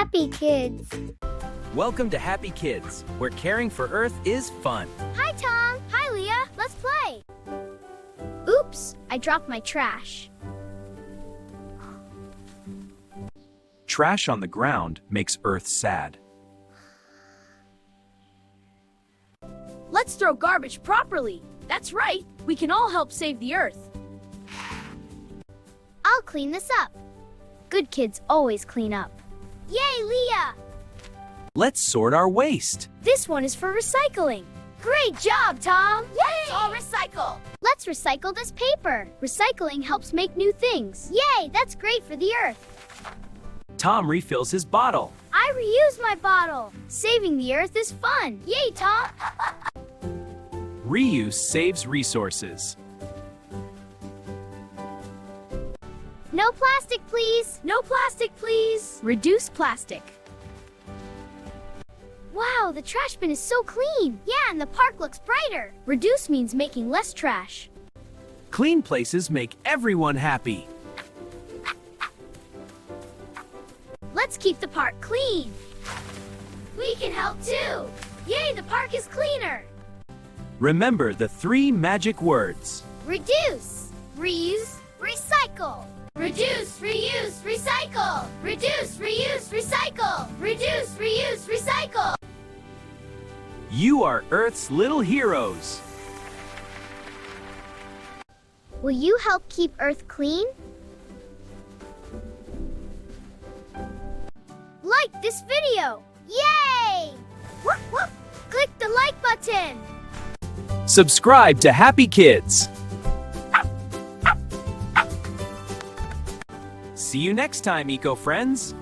Happy Kids. Welcome to Happy Kids, where caring for Earth is fun. Hi, Tom. Hi, Leah. Let's play. Oops, I dropped my trash. Trash on the ground makes Earth sad. Let's throw garbage properly. That's right. We can all help save the Earth. I'll clean this up. Good kids always clean up. Yay, Leah! Let's sort our waste. This one is for recycling. Great job, Tom! Yay! Let's all recycle. Let's recycle this paper. Recycling helps make new things. Yay, that's great for the Earth. Tom refills his bottle. I reuse my bottle. Saving the Earth is fun. Yay, Tom! Reuse saves resources. No plastic, please. No plastic, please. Reduce plastic. Wow, the trash bin is so clean. Yeah, and the park looks brighter. Reduce means making less trash. Clean places make everyone happy. Let's keep the park clean. We can help too. Yay, the park is cleaner. Remember the 3 magic words. Reduce, reuse, recycle. Reduce, reuse, recycle. Reduce, reuse, recycle. Reduce, reuse, recycle. You are Earth's little heroes. Will you help keep Earth clean? Like this video. Yay! Whoop, whoop. Click the like button. Subscribe to Happy Kids. See you next time, eco friends.